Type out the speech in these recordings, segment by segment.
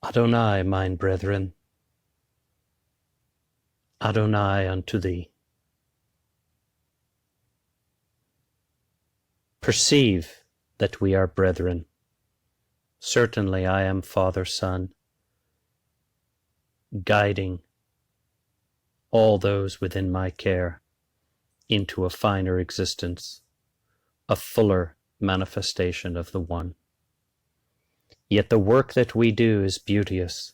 Adonai, mine brethren, Adonai unto thee. Perceive that we are brethren. Certainly I am Father, Son, guiding all those within my care into a finer existence, a fuller manifestation of the One. Yet the work that we do is beauteous.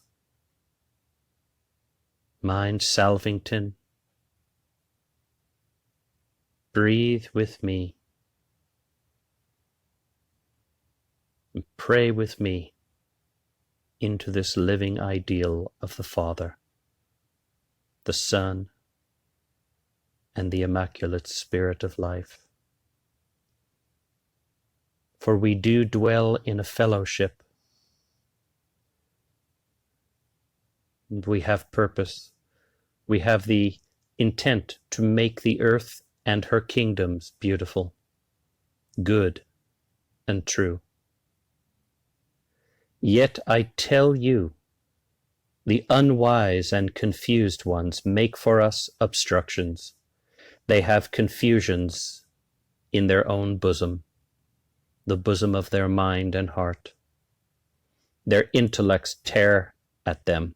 Mind Salvington, breathe with me and pray with me into this living ideal of the Father, the Son, and the Immaculate Spirit of life. For we do dwell in a fellowship, and we have purpose. We have the intent to make the earth and her kingdoms beautiful, good, and true. Yet I tell you, the unwise and confused ones make for us obstructions. They have confusions in their own bosom, the bosom of their mind and heart. Their intellects tear at them.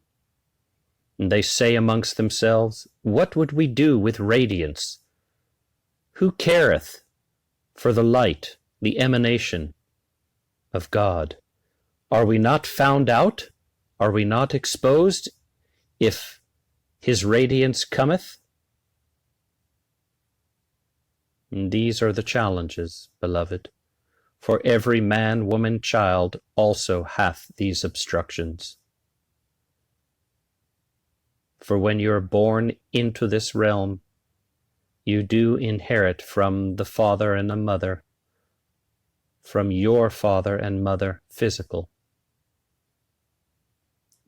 And they say amongst themselves, what would we do with radiance? Who careth for the light, the emanation of God? Are we not found out? Are we not exposed if his radiance cometh? And these are the challenges, beloved, for every man, woman, child also hath these obstructions. For when you are born into this realm, you do inherit from the father and the mother, from your father and mother physical,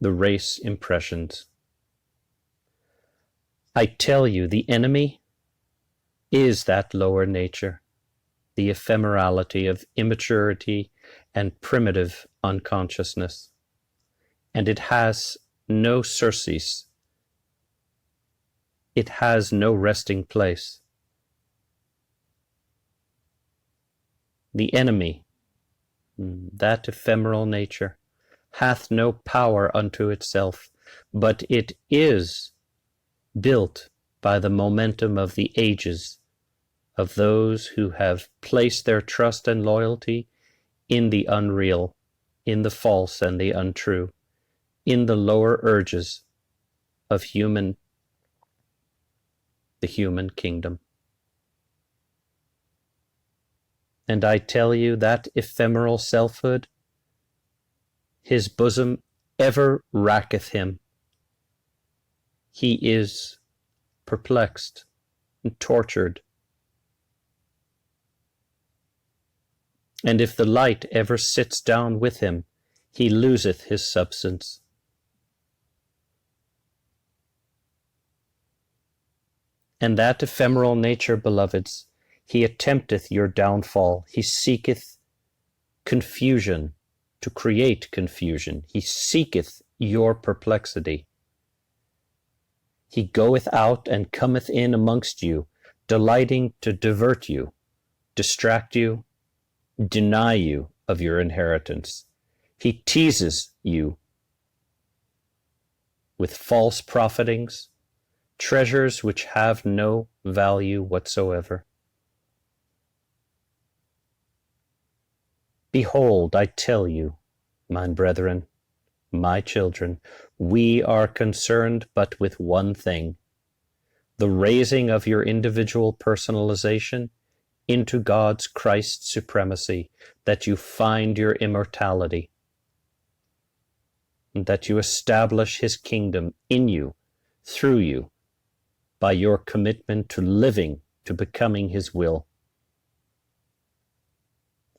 the race impressions. I tell you, the enemy is that lower nature, the ephemerality of immaturity and primitive unconsciousness, and it has no surcease. It has no resting place. The enemy, that ephemeral nature, hath no power unto itself, but it is built by the momentum of the ages of those who have placed their trust and loyalty in the unreal, in the false and the untrue, in the lower urges of the human kingdom. And I tell you that ephemeral selfhood, his bosom ever racketh him. He is perplexed and tortured. And if the light ever sits down with him, he loseth his substance. And that ephemeral nature, beloveds, he attempteth your downfall. He seeketh confusion, to create confusion. He seeketh your perplexity. He goeth out and cometh in amongst you, delighting to divert you, distract you, deny you of your inheritance. He teases you with false profitings, treasures which have no value whatsoever. Behold, I tell you, mine brethren, my children, we are concerned but with one thing, the raising of your individual personalization into God's Christ supremacy, that you find your immortality, and that you establish his kingdom in you, through you, by your commitment to living, to becoming his will.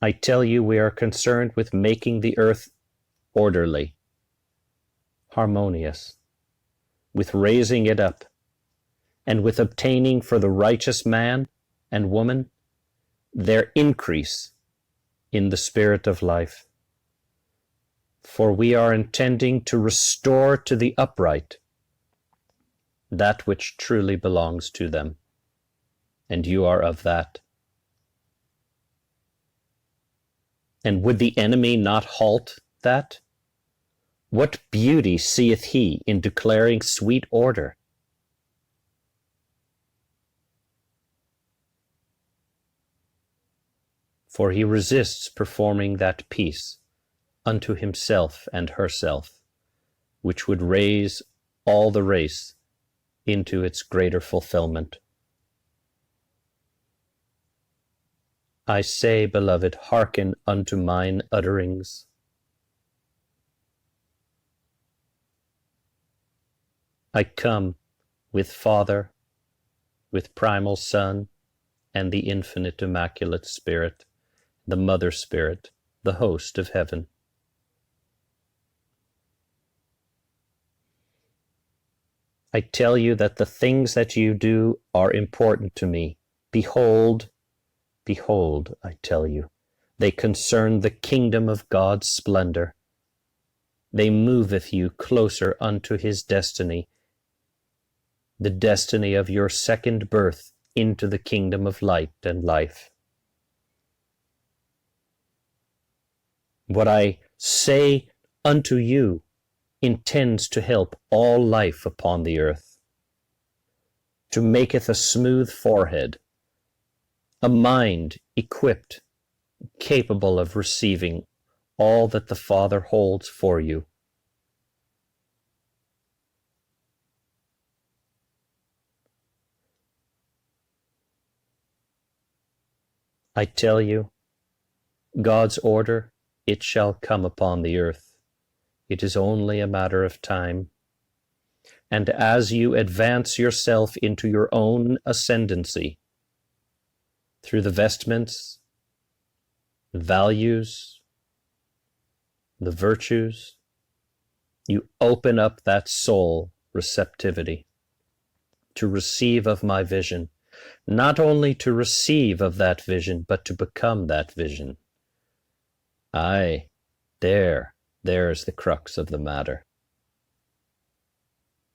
I tell you, we are concerned with making the earth orderly, harmonious, with raising it up, and with obtaining for the righteous man and woman their increase in the spirit of life. For we are intending to restore to the upright that which truly belongs to them, and you are of that. And would the enemy not halt that? What beauty seeth he in declaring sweet order? For he resists performing that peace unto himself and herself, which would raise all the race into its greater fulfillment. I say, beloved, hearken unto mine utterings. I come with Father, with primal Son, and the infinite Immaculate Spirit, the Mother Spirit, the host of heaven. I tell you that the things that you do are important to me. Behold, behold, I tell you, they concern the kingdom of God's splendor. They moveth you closer unto his destiny, the destiny of your second birth into the kingdom of light and life. What I say unto you intends to help all life upon the earth, to maketh a smooth forehead, a mind equipped, capable of receiving all that the Father holds for you. I tell you, God's order, it shall come upon the earth. It is only a matter of time. And as you advance yourself into your own ascendancy, through the vestments, the values, the virtues, you open up that soul receptivity to receive of my vision, not only to receive of that vision, but to become that vision. Aye, there's the crux of the matter.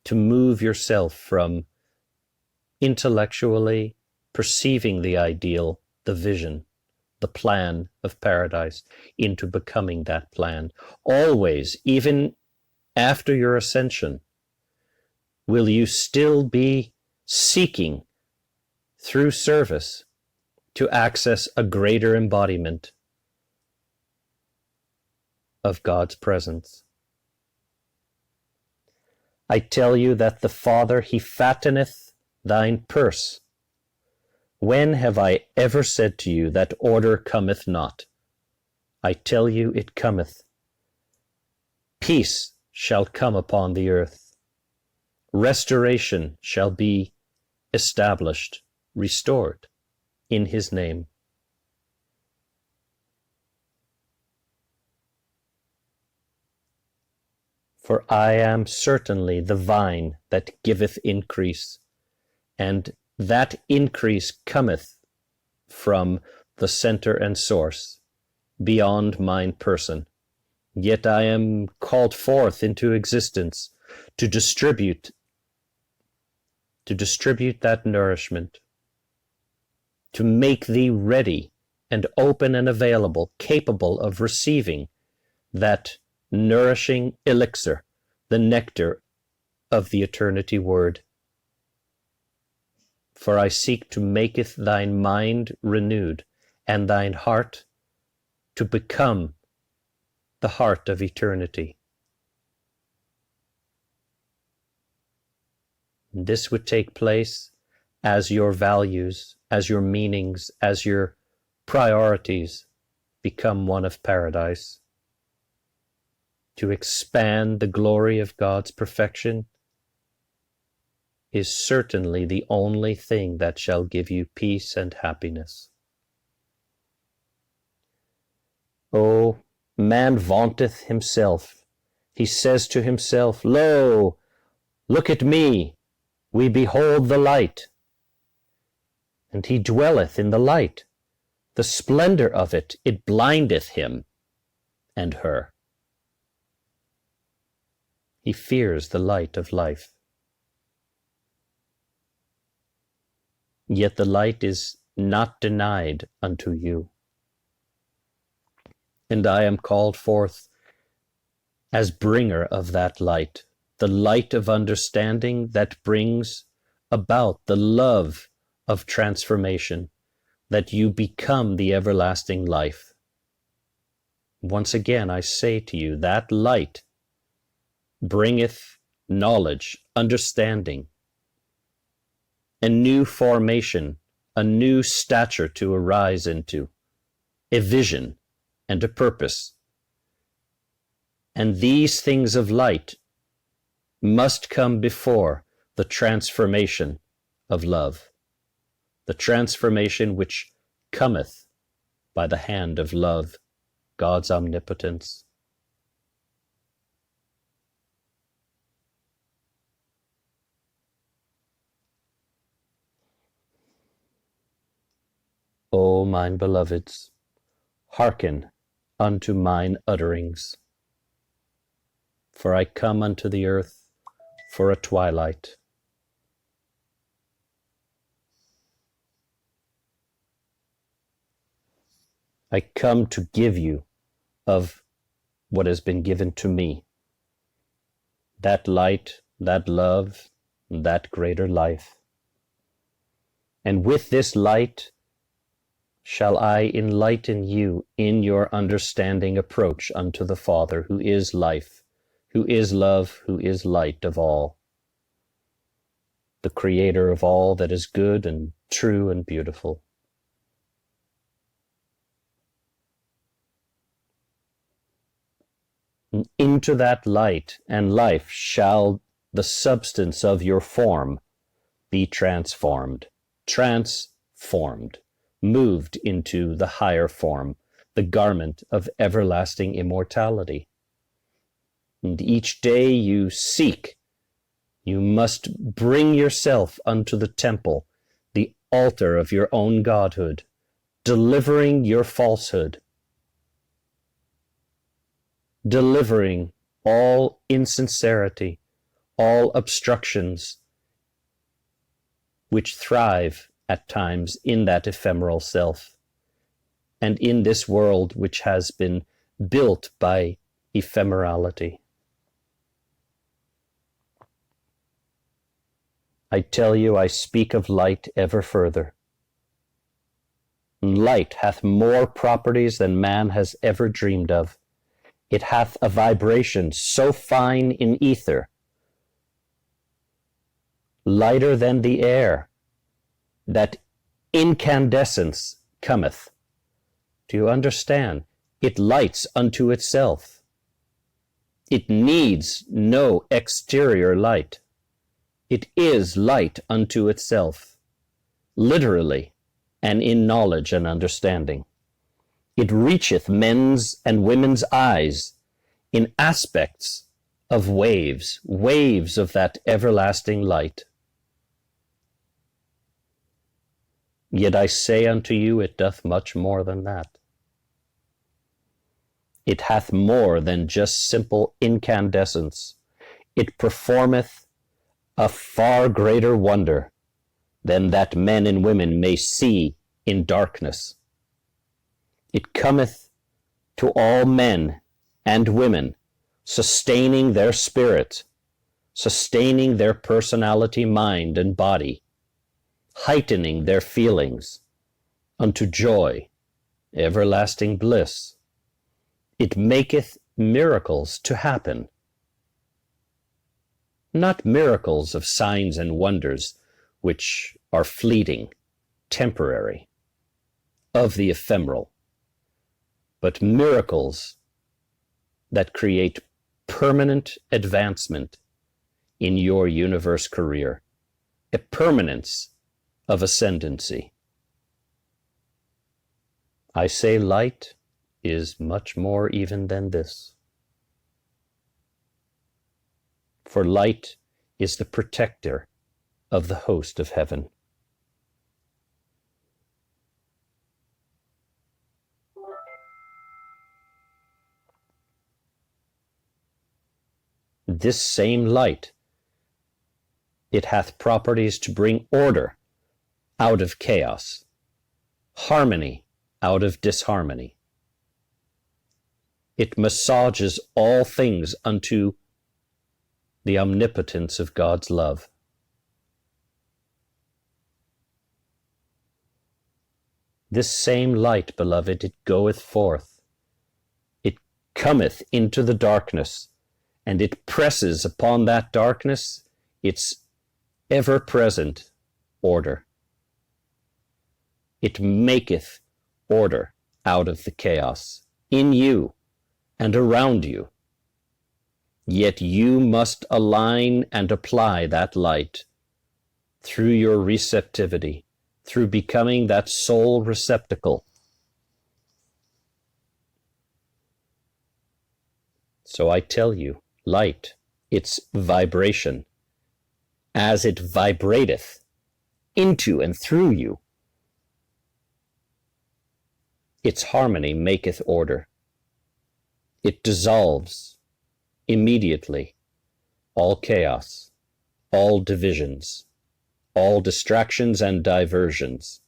To move yourself from intellectually perceiving the ideal, the vision, the plan of paradise, into becoming that plan. Always, even after your ascension, will you still be seeking through service to access a greater embodiment of God's presence. I tell you that the Father, he fatteneth thine purse. When have I ever said to you that order cometh not? I tell you it cometh. Peace shall come upon the earth. Restoration shall be established, restored in his name. For I am certainly the vine that giveth increase, and that increase cometh from the center and source, beyond mine person. Yet I am called forth into existence to distribute that nourishment, to make thee ready and open and available, capable of receiving that nourishing elixir, the nectar of the eternity word. For I seek to maketh thine mind renewed, and thine heart to become the heart of eternity. This would take place as your values, as your meanings, as your priorities become one of paradise. To expand the glory of God's perfection is certainly the only thing that shall give you peace and happiness. Oh, man vaunteth himself. He says to himself, Lo, look at me, we behold the light. And he dwelleth in the light. The splendor of it, it blindeth him and her. He fears the light of life. Yet the light is not denied unto you. And I am called forth as bringer of that light, the light of understanding that brings about the love of transformation, that you become the everlasting life. Once again, I say to you, that light bringeth knowledge, understanding, a new formation, a new stature to arise into, a vision and a purpose. And these things of light must come before the transformation of love, the transformation which cometh by the hand of love, God's omnipotence. O mine beloveds, hearken unto mine utterings. For I come unto the earth for a twilight. I come to give you of what has been given to me, that light, that love, that greater life. And with this light shall I enlighten you in your understanding approach unto the Father, who is life, who is love, who is light of all, the creator of all that is good and true and beautiful. And into that light and life shall the substance of your form be transformed, moved into the higher form, the garment of everlasting immortality. And each day you seek, you must bring yourself unto the temple, the altar of your own godhood, delivering your falsehood, delivering all insincerity, all obstructions which thrive at times in that ephemeral self, and in this world which has been built by ephemerality. I tell you, I speak of light ever further. Light hath more properties than man has ever dreamed of. It hath a vibration so fine in ether, lighter than the air, that incandescence cometh. Do you understand? It lights unto itself. It needs no exterior light. It is light unto itself, literally, and in knowledge and understanding. It reacheth men's and women's eyes in aspects of waves of that everlasting light. Yet I say unto you, it doth much more than that. It hath more than just simple incandescence. It performeth a far greater wonder than that men and women may see in darkness. It cometh to all men and women, sustaining their spirit, sustaining their personality, mind, and body, heightening their feelings unto joy, everlasting bliss. It maketh miracles to happen. Not miracles of signs and wonders, which are fleeting, temporary, of the ephemeral, but miracles that create permanent advancement in your universe career, a permanence of ascendancy. I say light is much more even than this. For light is the protector of the host of heaven. This same light, it hath properties to bring order out of chaos, harmony out of disharmony. It massages all things unto the omnipotence of God's love. This same light, beloved, it goeth forth. It cometh into the darkness, and it presses upon that darkness its ever-present order. It maketh order out of the chaos in you and around you. Yet you must align and apply that light through your receptivity, through becoming that soul receptacle. So I tell you, light, its vibration, as it vibrateth into and through you, its harmony maketh order. It dissolves immediately all chaos, all divisions, all distractions and diversions.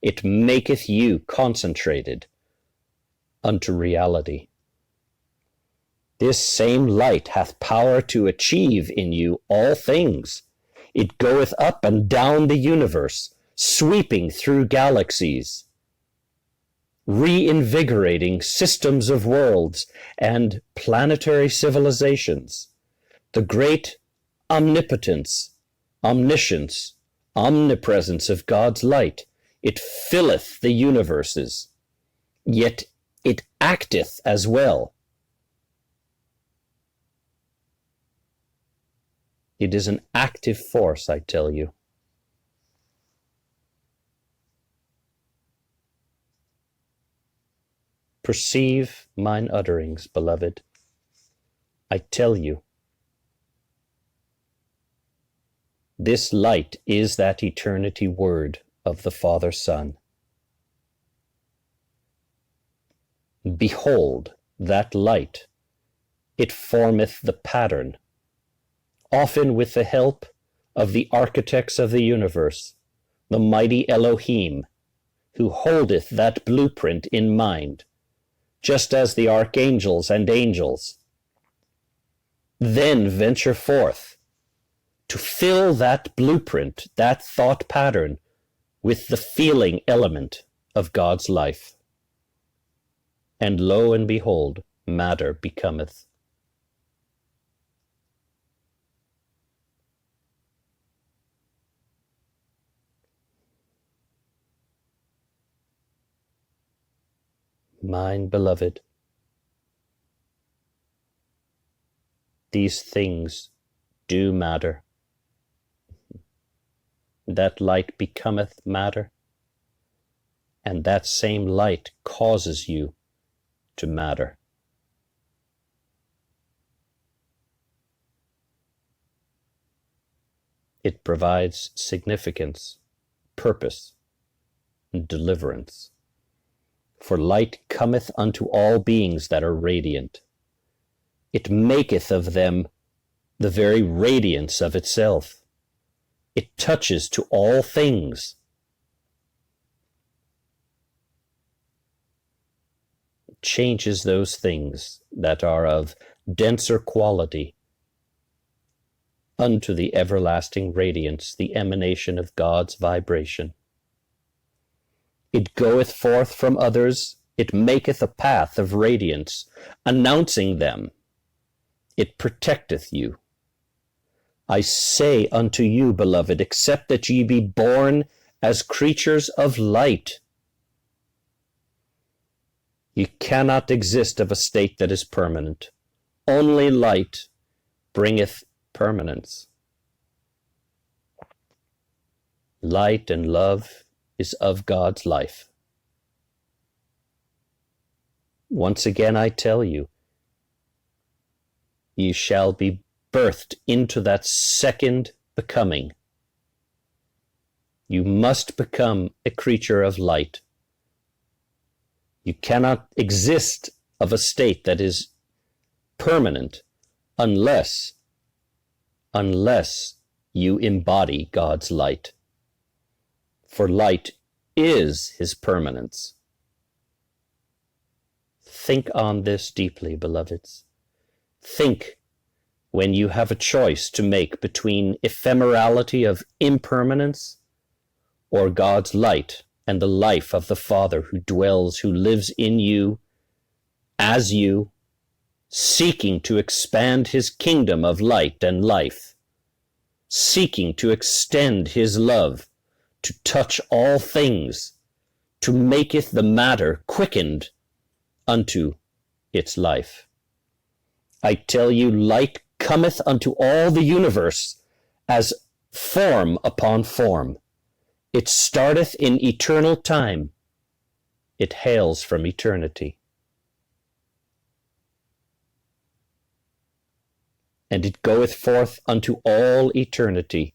It maketh you concentrated unto reality. This same light hath power to achieve in you all things. It goeth up and down the universe, sweeping through galaxies, reinvigorating systems of worlds and planetary civilizations. The great omnipotence, omniscience, omnipresence of God's light, it filleth the universes, yet it acteth as well. It is an active force, I tell you. Perceive mine utterings, beloved. I tell you, this light is that eternity word of the Father Son. Behold that light, it formeth the pattern, often with the help of the architects of the universe, the mighty Elohim, who holdeth that blueprint in mind, just as the archangels and angels then venture forth to fill that blueprint, that thought pattern, with the feeling element of God's life. And lo and behold, matter becometh. Mine beloved, these things do matter. That light becometh matter, and that same light causes you to matter. It provides significance, purpose, and deliverance. For light cometh unto all beings that are radiant. It maketh of them the very radiance of itself. It touches to all things. It changes those things that are of denser quality unto the everlasting radiance, the emanation of God's vibration. It goeth forth from others, it maketh a path of radiance, announcing them. It protecteth you. I say unto you, beloved, except that ye be born as creatures of light, ye cannot exist of a state that is permanent. Only light bringeth permanence. Light and love is of God's life. Once again I tell you, ye shall be birthed into that second becoming. You must become a creature of light. You cannot exist of a state that is permanent unless unless you embody God's light. For light is his permanence. Think on this deeply, beloveds. Think when you have a choice to make between ephemerality of impermanence or God's light and the life of the Father who dwells, who lives in you, as you, seeking to expand his kingdom of light and life, seeking to extend his love, to touch all things, to maketh the matter quickened unto its life. I tell you, light cometh unto all the universe as form upon form. It starteth in eternal time. It hails from eternity. And it goeth forth unto all eternity,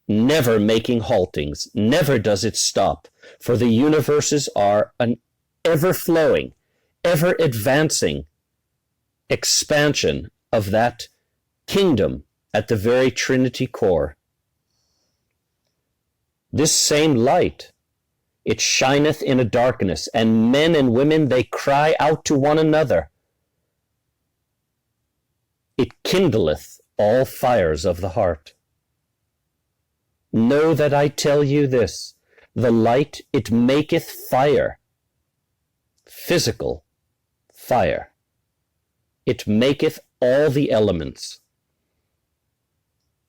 never making haltings, never does it stop, for the universes are an ever-flowing, ever-advancing expansion of that kingdom at the very Trinity core. This same light, it shineth in a darkness, and men and women, they cry out to one another. It kindleth all fires of the heart. Know that I tell you this, the light, it maketh fire, physical fire. It maketh all the elements.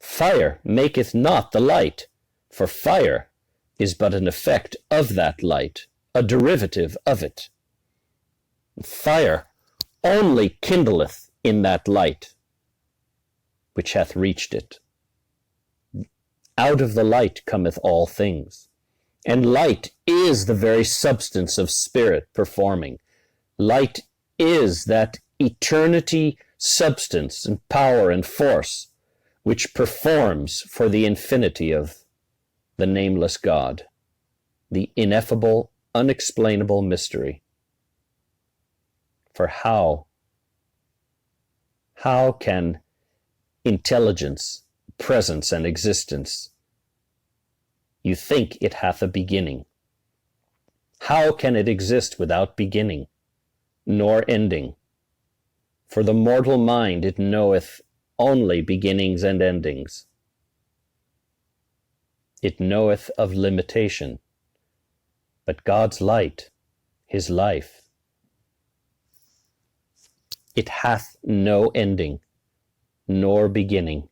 Fire maketh not the light, for fire is but an effect of that light, a derivative of it. Fire only kindleth in that light which hath reached it. Out of the light cometh all things, and light is the very substance of spirit performing. Light is that eternity substance and power and force which performs for the infinity of the nameless God, the ineffable, unexplainable mystery. For how can intelligence, presence, and existence, you think it hath a beginning? How can it exist without beginning, nor ending? For the mortal mind, it knoweth only beginnings and endings. It knoweth of limitation, but God's light, his life, it hath no ending, nor beginning.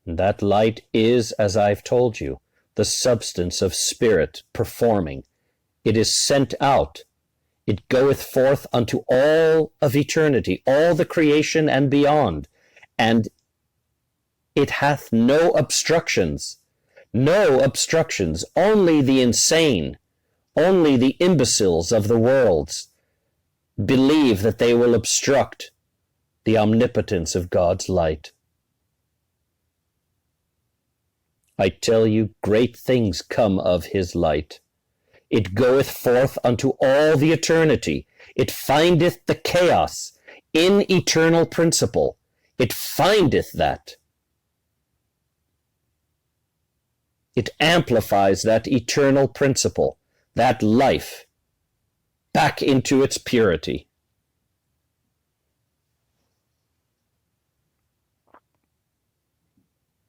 That light is, as I've told you, the substance of spirit performing. It is sent out. It goeth forth unto all of eternity, all the creation and beyond, and it hath no obstructions, only the insane, only the imbeciles of the worlds believe that they will obstruct the omnipotence of God's light. I tell you, great things come of his light. It goeth forth unto all the eternity. It findeth the chaos in eternal principle. It findeth that. It amplifies that eternal principle, that life, back into its purity.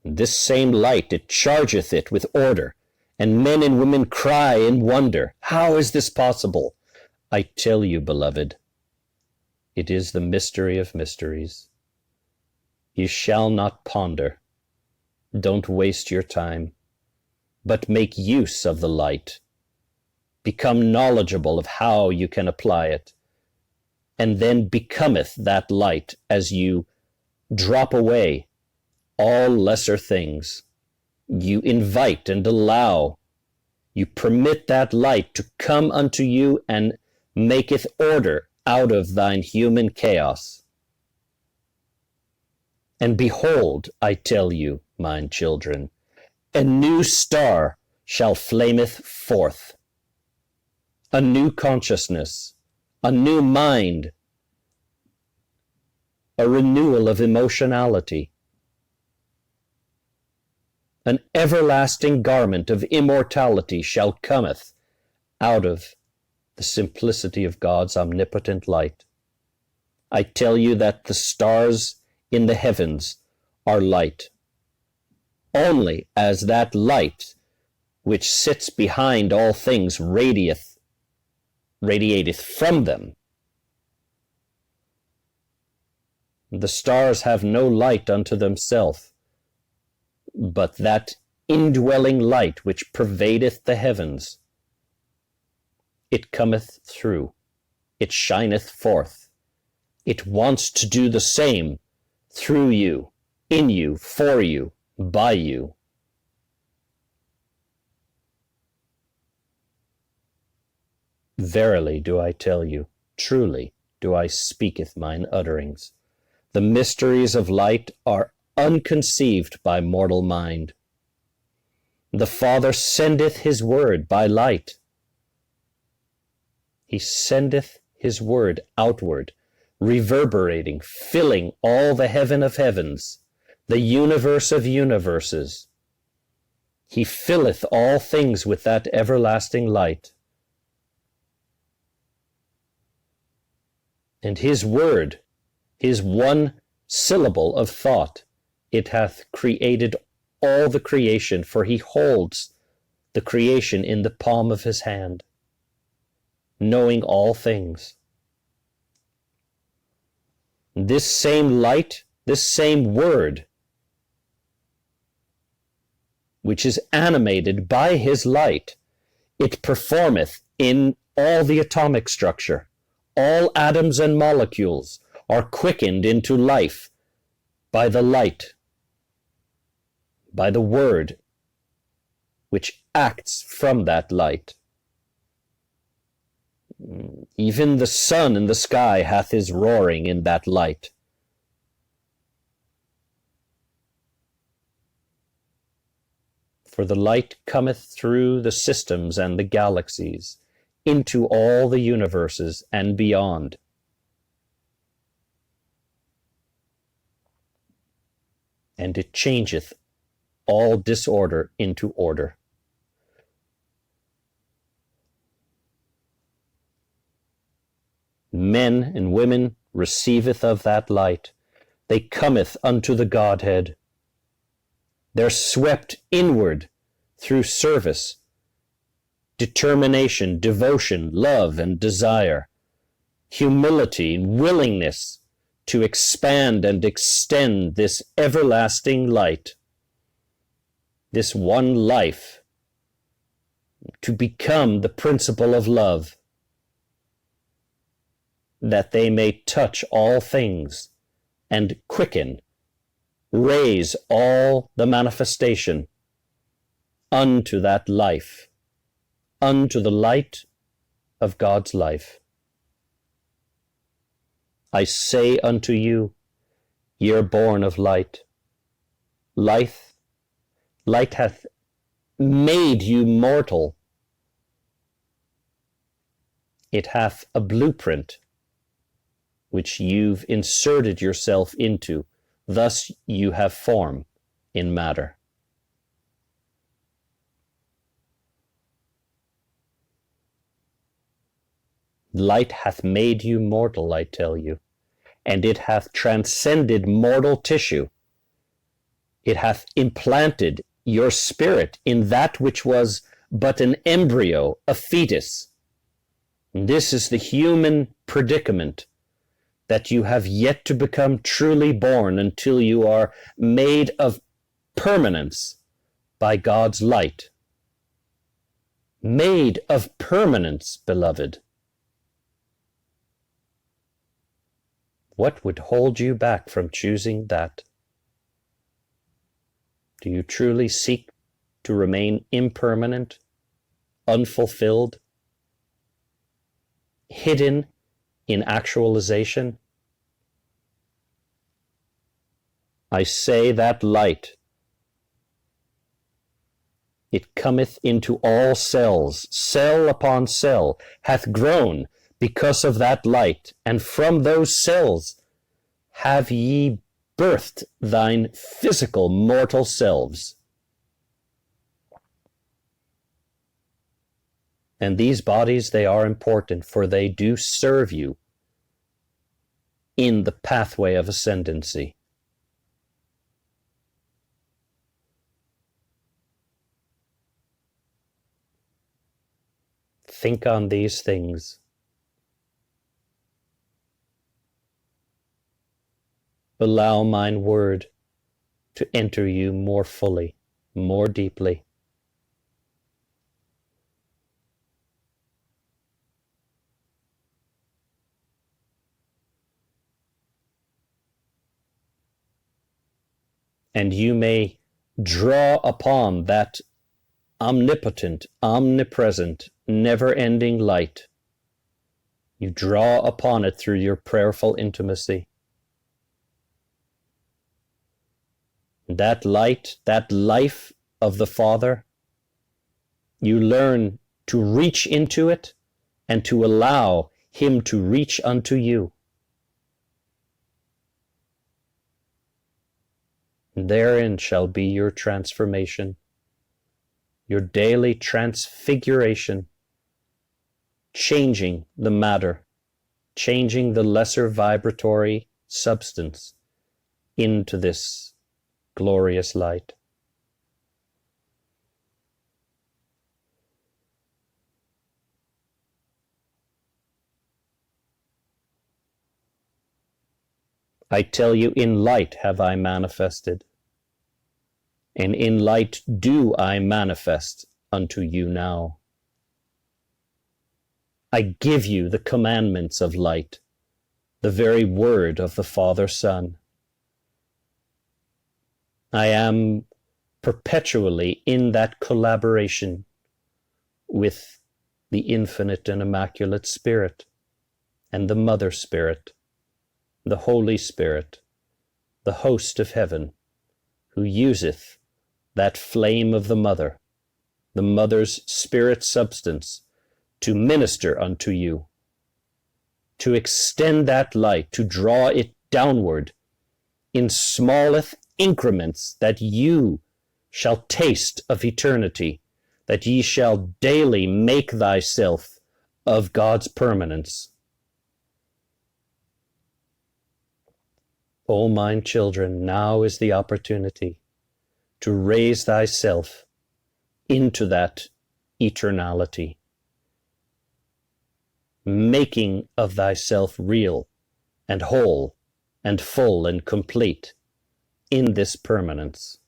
This same light, it chargeth it with order, and men and women cry in wonder, how is this possible? I tell you, beloved, it is the mystery of mysteries. You shall not ponder. Don't waste your time, but make use of the light. Become knowledgeable of how you can apply it, and then becometh that light as you drop away all lesser things. You invite and allow, you permit that light to come unto you and maketh order out of thine human chaos. And behold, I tell you, mine children, a new star shall flameth forth, a new consciousness, a new mind, a renewal of emotionality, an everlasting garment of immortality shall cometh out of the simplicity of God's omnipotent light. I tell you that the stars in the heavens are light, only as that light which sits behind all things radiateth from them. The stars have no light unto themselves, but that indwelling light which pervadeth the heavens. It cometh through, it shineth forth, it wants to do the same through you, in you, for you, by you. Verily do I tell you, truly do I speaketh mine utterings. The mysteries of light are unconceived by mortal mind. The Father sendeth his word by light. He sendeth his word outward, reverberating, filling all the heaven of heavens, the universe of universes. He filleth all things with that everlasting light. And his word, his one syllable of thought, it hath created all the creation, for he holds the creation in the palm of his hand, knowing all things. This same light, this same word, which is animated by his light, it performeth in all the atomic structure. All atoms and molecules are quickened into life by the light, by the word which acts from that light. Even the sun in the sky hath his roaring in that light. For the light cometh through the systems and the galaxies, into all the universes and beyond. And it changeth all disorder into order. Men and women receiveth of that light. They cometh unto the Godhead. They're swept inward through service, determination, devotion, love, and desire, humility, willingness to expand and extend this everlasting light, this one life, to become the principle of love, that they may touch all things and quicken, raise all the manifestation unto that life, unto the light of God's life. I say unto you, ye are born of light. Light hath made you mortal. It hath a blueprint which you've inserted yourself into. Thus you have form in matter. Light hath made you mortal, I tell you, and it hath transcended mortal tissue. It hath implanted your spirit in that which was but an embryo, a fetus. This is the human predicament, that you have yet to become truly born until you are made of permanence by God's light. Made of permanence, beloved. What would hold you back from choosing that? Do you truly seek to remain impermanent, unfulfilled, hidden in actualization? I say that light, it cometh into all cells, cell upon cell, hath grown because of that light, and from those cells have ye birthed thine physical mortal selves. And these bodies, they are important, for they do serve you in the pathway of ascendancy. Think on these things. Allow mine word to enter you more fully, more deeply. And you may draw upon that omnipotent, omnipresent, never-ending light. You draw upon it through your prayerful intimacy. That light, that life of the Father, you learn to reach into it and to allow Him to reach unto you. Therein shall be your transformation, your daily transfiguration, changing the matter, changing the lesser vibratory substance into this glorious light. I tell you, in light have I manifested, and in light do I manifest unto you now. I give you the commandments of light, the very word of the Father Son. I am perpetually in that collaboration with the infinite and immaculate Spirit, and the Mother Spirit, the Holy Spirit, the host of heaven, who useth that flame of the mother's spirit substance, to minister unto you, to extend that light, to draw it downward in smallest increments, that you shall taste of eternity, that ye shall daily make thyself of God's permanence. O mine children, now is the opportunity to raise thyself into that eternality, making of thyself real and whole and full and complete in this permanence.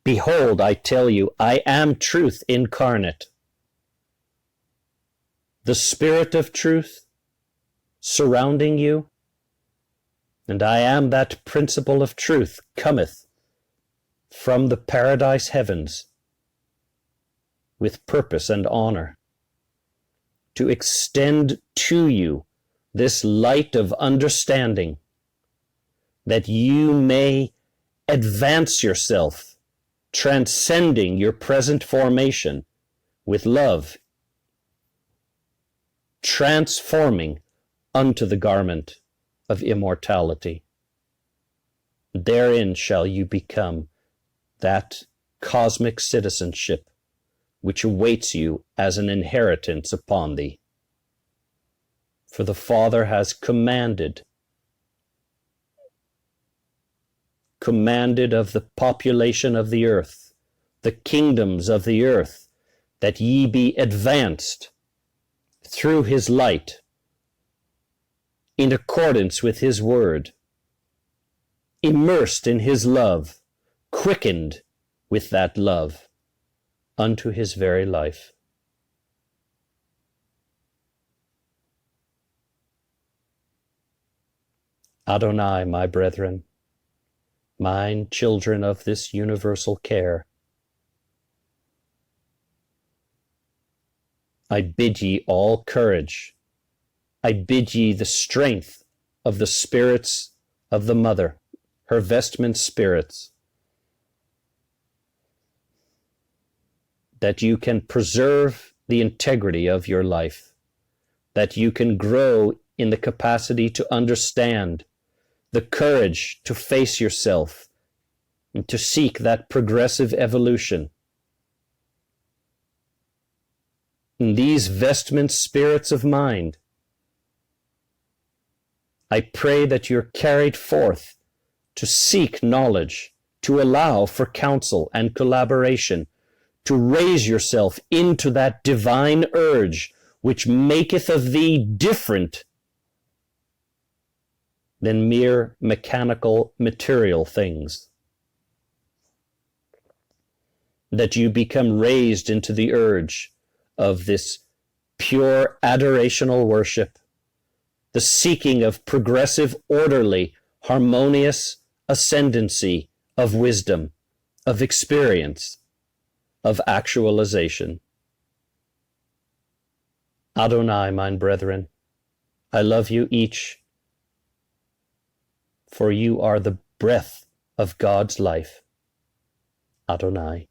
Behold, I tell you, I am truth incarnate, the Spirit of truth surrounding you, and I am that principle of truth cometh from the paradise heavens with purpose and honor to extend to you this light of understanding, that you may advance yourself, transcending your present formation with love, transforming unto the garment of immortality. Therein shall you become that cosmic citizenship which awaits you as an inheritance upon thee. For the Father has commanded of the population of the earth, the kingdoms of the earth, that ye be advanced through his light, in accordance with his word, immersed in his love, quickened with that love unto his very life. Adonai, my brethren, mine children of this universal care, I bid ye all courage. I bid ye the strength of the spirits of the mother, her vestment spirits, that you can preserve the integrity of your life, that you can grow in the capacity to understand, the courage to face yourself, and to seek that progressive evolution. In these vestment spirits of mind, I pray that you're carried forth to seek knowledge, to allow for counsel and collaboration, to raise yourself into that divine urge which maketh of thee different than mere mechanical material things. That you become raised into the urge of this pure adorational worship, the seeking of progressive, orderly, harmonious ascendancy of wisdom, of experience, of actualization. Adonai, mine brethren, I love you each, for you are the breath of God's life. Adonai.